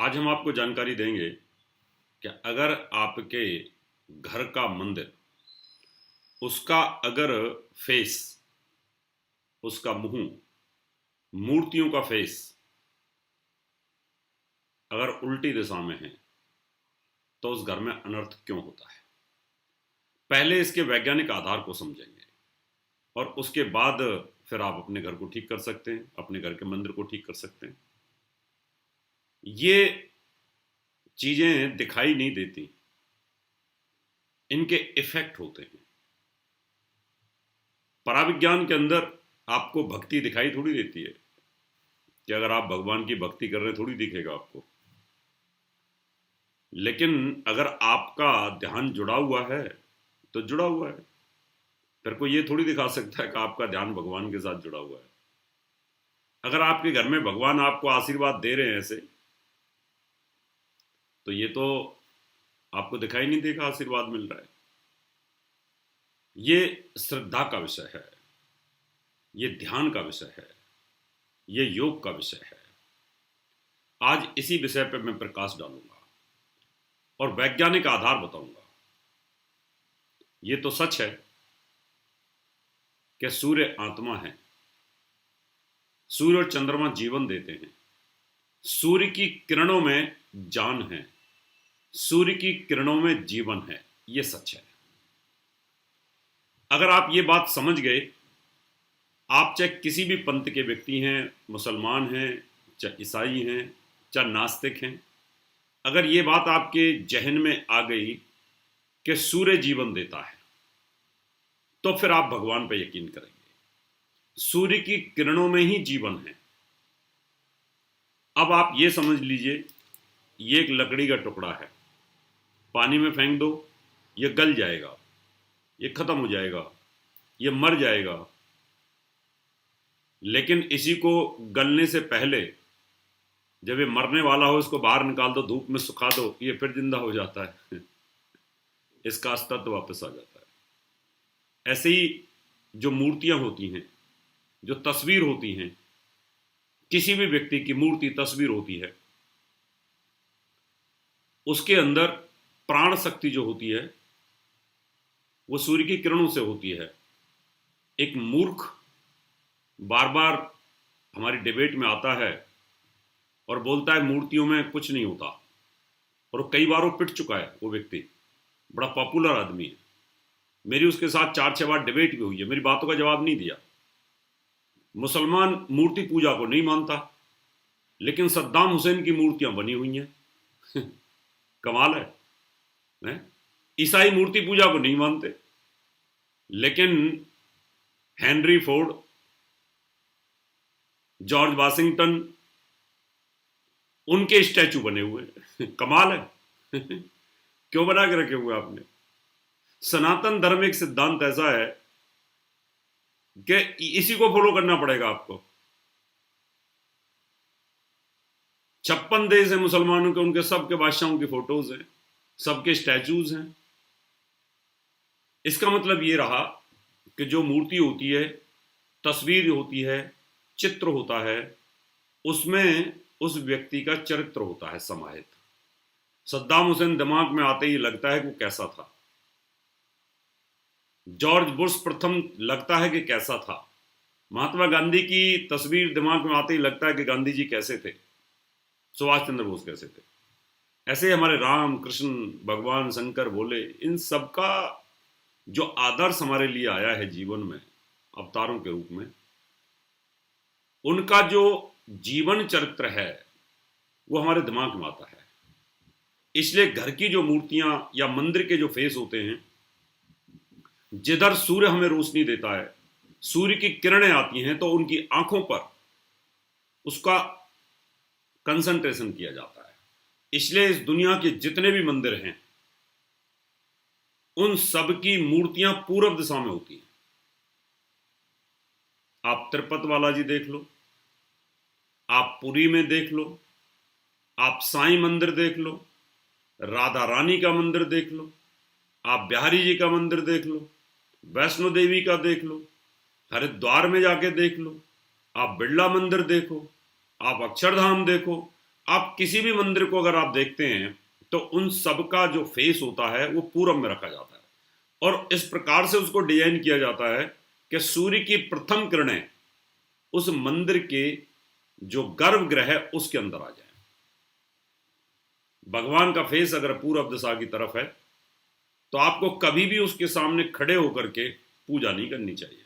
आज हम आपको जानकारी देंगे कि अगर आपके घर का मंदिर, उसका अगर फेस, उसका मुंह, मूर्तियों का फेस अगर उल्टी दिशा में है तो उस घर में अनर्थ क्यों होता है। पहले इसके वैज्ञानिक आधार को समझेंगे और उसके बाद फिर आप अपने घर को ठीक कर सकते हैं, अपने घर के मंदिर को ठीक कर सकते हैं। ये चीजें दिखाई नहीं देती, इनके इफेक्ट होते हैं। पराविज्ञान के अंदर आपको भक्ति दिखाई थोड़ी देती है कि अगर आप भगवान की भक्ति कर रहे हैं थोड़ी दिखेगा आपको, लेकिन अगर आपका ध्यान जुड़ा हुआ है तो जुड़ा हुआ है। फिर कोई ये थोड़ी दिखा सकता है कि आपका ध्यान भगवान के साथ जुड़ा हुआ है। अगर आपके घर में भगवान आपको आशीर्वाद दे रहे हैं ऐसे, तो ये तो आपको दिखाई नहीं देगा आशीर्वाद मिल रहा है। ये श्रद्धा का विषय है, ये ध्यान का विषय है, ये योग का विषय है। आज इसी विषय पर मैं प्रकाश डालूंगा और वैज्ञानिक आधार बताऊंगा। ये तो सच है कि सूर्य आत्मा है, सूर्य और चंद्रमा जीवन देते हैं, सूर्य की किरणों में जान है, सूर्य की किरणों में जीवन है। ये सच है। अगर आप ये बात समझ गए, आप चाहे किसी भी पंथ के व्यक्ति हैं, मुसलमान हैं, चाहे ईसाई हैं, चाहे नास्तिक हैं, अगर ये बात आपके जहन में आ गई कि सूर्य जीवन देता है, तो फिर आप भगवान पर यकीन करेंगे। सूर्य की किरणों में ही जीवन है। अब आप ये समझ लीजिए, ये एक लकड़ी का टुकड़ा है, पानी में फेंक दो, ये गल जाएगा, ये खत्म हो जाएगा, ये मर जाएगा। लेकिन इसी को गलने से पहले जब ये मरने वाला हो, इसको बाहर निकाल दो, धूप में सुखा दो, ये फिर जिंदा हो जाता है। इसका अस्तित्व वापस आ जाता है। ऐसे ही जो मूर्तियां होती हैं, जो तस्वीर होती हैं, किसी भी व्यक्ति की मूर्ति तस्वीर होती है, उसके अंदर प्राण शक्ति जो होती है वो सूर्य की किरणों से होती है। एक मूर्ख बार बार हमारी डिबेट में आता है और बोलता है मूर्तियों में कुछ नहीं होता, और कई बार वो पिट चुका है। वो व्यक्ति बड़ा पॉपुलर आदमी है, मेरी उसके साथ 4-6 बार डिबेट भी हुई है, मेरी बातों का जवाब नहीं दिया। मुसलमान मूर्ति पूजा को नहीं मानता, लेकिन सद्दाम हुसैन की मूर्तियां बनी हुई हैं। कमाल है। ईसाई मूर्ति पूजा को नहीं मानते, लेकिन हेनरी फोर्ड, जॉर्ज वाशिंगटन, उनके स्टैचू बने हुए हैं। कमाल है। क्यों बना के रखे हुए आपने? सनातन धर्म एक सिद्धांत ऐसा है कि इसी को फॉलो करना पड़ेगा आपको। 56 देश है मुसलमानों के, उनके सबके बादशाहों की फोटोज हैं, सबके स्टैचूज हैं। इसका मतलब ये रहा कि जो मूर्ति होती है, तस्वीर होती है, चित्र होता है, उसमें उस व्यक्ति का चरित्र होता है समाहित। सद्दाम हुसैन दिमाग में आते ही लगता है कि वो कैसा था। जॉर्ज बुश प्रथम लगता है कि कैसा था। महात्मा गांधी की तस्वीर दिमाग में आते ही लगता है कि गांधी जी कैसे थे, सुभाष चंद्र बोस कैसे थे। ऐसे हमारे राम, कृष्ण, भगवान, शंकर, भोले, इन सबका जो आदर्श हमारे लिए आया है जीवन में अवतारों के रूप में, उनका जो जीवन चरित्र है वो हमारे दिमाग में आता है। इसलिए घर की जो मूर्तियां या मंदिर के जो फेस होते हैं, जिधर सूर्य हमें रोशनी देता है, सूर्य की किरणें आती हैं, तो उनकी आंखों पर उसका कंसंट्रेशन किया जाता है। इसलिए इस दुनिया के जितने भी मंदिर हैं, उन सब की मूर्तियां पूर्व दिशा में होती हैं। आप तिरुपति बालाजी देख लो, आप पुरी में देख लो, आप साईं मंदिर देख लो, राधा रानी का मंदिर देख लो, आप बिहारी जी का मंदिर देख लो, वैष्णो देवी का देख लो, हरिद्वार में जाके देख लो, आप बिरला मंदिर देखो, आप अक्षरधाम देखो, आप किसी भी मंदिर को अगर आप देखते हैं तो उन सब का जो फेस होता है वो पूरब में रखा जाता है, और इस प्रकार से उसको डिजाइन किया जाता है कि सूर्य की प्रथम किरणें उस मंदिर के जो गर्भगृह है उसके अंदर आ जाए। भगवान का फेस अगर पूरब दिशा की तरफ है तो आपको कभी भी उसके सामने खड़े होकर के पूजा नहीं करनी चाहिए।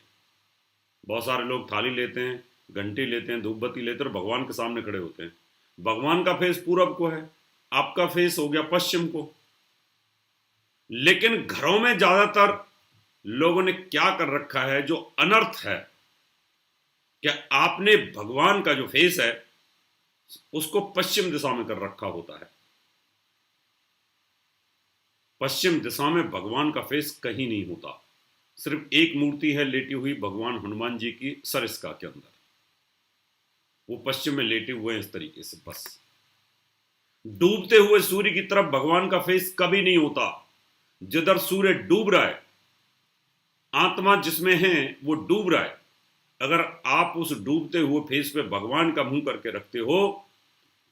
बहुत सारे लोग थाली लेते हैं, घंटी लेते हैं, धूप बत्ती लेते हैं और भगवान के सामने खड़े होते हैं। भगवान का फेस पूरब को है, आपका फेस हो गया पश्चिम को। लेकिन घरों में ज्यादातर लोगों ने क्या कर रखा है जो अनर्थ है कि आपने भगवान का जो फेस है उसको पश्चिम दिशा में कर रखा होता है। पश्चिम दिशा में भगवान का फेस कहीं नहीं होता, सिर्फ एक मूर्ति है लेटी हुई भगवान हनुमान जी की सरिस्का के अंदर, वो पश्चिम में लेटे हुए हैं इस तरीके से। बस डूबते हुए सूर्य की तरफ भगवान का फेस कभी नहीं होता। जिधर सूर्य डूब रहा है, आत्मा जिसमें है वो डूब रहा है। अगर आप उस डूबते हुए फेस पे भगवान का मुंह करके रखते हो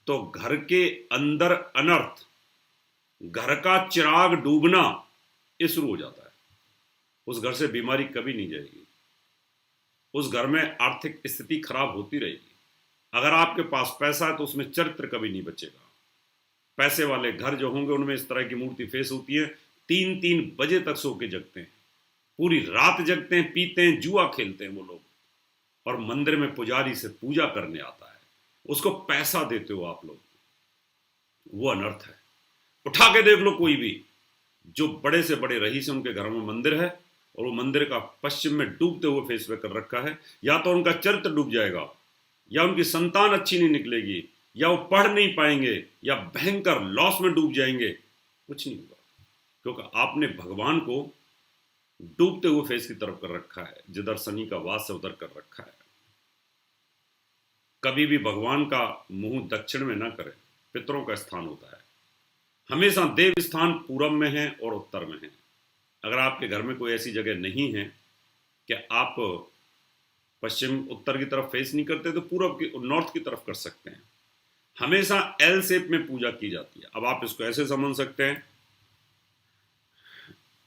तो घर के अंदर अनर्थ, घर का चिराग डूबना ये शुरू हो जाता है। उस घर से बीमारी कभी नहीं जाएगी, उस घर में आर्थिक स्थिति खराब होती रहेगी। अगर आपके पास पैसा है तो उसमें चरित्र कभी नहीं बचेगा। पैसे वाले घर जो होंगे उनमें इस तरह की मूर्ति फेस होती है। 3-3 बजे तक सो के जगते हैं, पूरी रात जगते हैं, पीते हैं, जुआ खेलते हैं वो लोग, और मंदिर में पुजारी से पूजा करने आता है, उसको पैसा देते हो आप लोग, वो अनर्थ है। उठा के देख लो कोई भी जो बड़े से बड़े रईस है उनके घरों में मंदिर है और वो मंदिर का पश्चिम में डूबते हुए फेस पे कर रखा है, या तो उनका चरित्र डूब जाएगा, या उनकी संतान अच्छी नहीं निकलेगी, या वो पढ़ नहीं पाएंगे, या भयंकर लॉस में डूब जाएंगे। कुछ नहीं होगा, क्योंकि आपने भगवान को डूबते हुए फेस की तरफ कर रखा है। जिधर शनि का वास है उधर कर रखा है। कभी भी भगवान का मुंह दक्षिण में ना करें, पितरों का स्थान होता है। हमेशा देव स्थान पूरब में है और उत्तर में है। अगर आपके घर में कोई ऐसी जगह नहीं है कि आप पश्चिम उत्तर की तरफ फेस नहीं करते तो पूरब की नॉर्थ की तरफ कर सकते हैं। हमेशा एल शेप में पूजा की जाती है। अब आप इसको ऐसे समझ सकते हैं,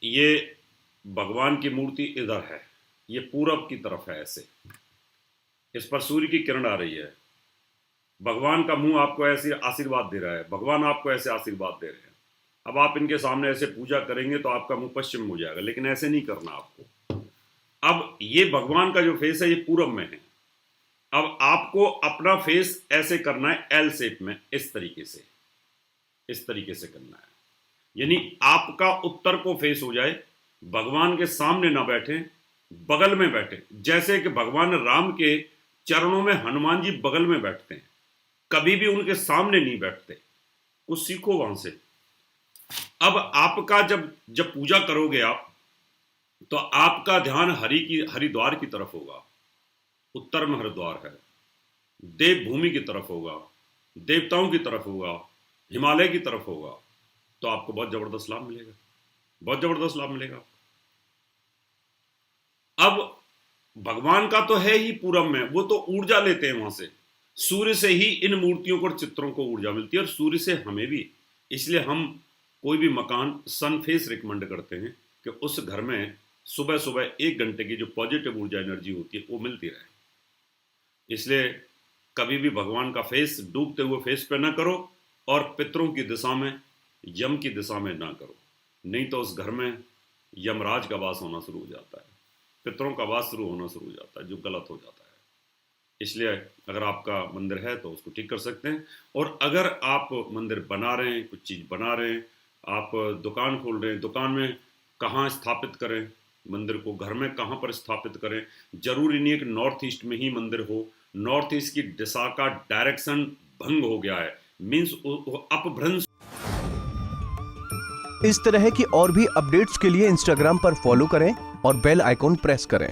ये भगवान की मूर्ति इधर है, ये पूरब की तरफ है, ऐसे इस पर सूर्य की किरण आ रही है। भगवान का मुंह आपको ऐसे आशीर्वाद दे रहा है, भगवान आपको ऐसे आशीर्वाद दे रहे हैं। अब आप इनके सामने ऐसे पूजा करेंगे तो आपका मुंह पश्चिम में हो जाएगा, लेकिन ऐसे नहीं करना आपको। अब ये भगवान का जो फेस है ये पूरब में है। अब आपको अपना फेस ऐसे करना है एल शेप में, इस तरीके से करना है। यानी आपका उत्तर को फेस हो जाए, भगवान के सामने ना बैठे, बगल में बैठे। जैसे कि भगवान राम के चरणों में हनुमान जी बगल में बैठते हैं, कभी भी उनके सामने नहीं बैठते। कुछ सीखो वहां से। अब आपका जब पूजा करोगे आप, तो आपका ध्यान हरिद्वार की तरफ होगा। उत्तर में हरिद्वार है, देवभूमि की तरफ होगा, देवताओं की तरफ होगा, हिमालय की तरफ होगा, तो आपको बहुत जबरदस्त लाभ मिलेगा, बहुत जबरदस्त लाभ मिलेगा। अब भगवान का तो है ही पूरब में, वो तो ऊर्जा लेते हैं वहां से। सूर्य से ही इन मूर्तियों को और चित्रों को ऊर्जा मिलती है, और सूर्य से हमें भी। इसलिए हम कोई भी मकान सन फेस रिकमेंड करते हैं कि उस घर में सुबह सुबह 1 घंटे की जो पॉजिटिव ऊर्जा एनर्जी होती है वो मिलती रहे। इसलिए कभी भी भगवान का फेस डूबते हुए फेस पे ना करो, और पितरों की दिशा में, यम की दिशा में ना करो, नहीं तो उस घर में यमराज का वास होना शुरू हो जाता है, पितरों का वास शुरू होना शुरू हो जाता है, जो गलत हो जाता है। इसलिए अगर आपका मंदिर है तो उसको ठीक कर सकते हैं। और अगर आप मंदिर बना रहे हैं, कुछ चीज़ बना रहे हैं, आप दुकान खोल रहे हैं, दुकान में कहाँ स्थापित करें मंदिर को, घर में कहाँ पर स्थापित करें। जरूरी नहीं है कि नॉर्थ ईस्ट में ही मंदिर हो। नॉर्थ ईस्ट की दिशा का डायरेक्शन भंग हो गया है, मीन्स अपभ्रंश। इस तरह की और भी अपडेट्स के लिए इंस्टाग्राम पर फॉलो करें और बेल आइकॉन प्रेस करें।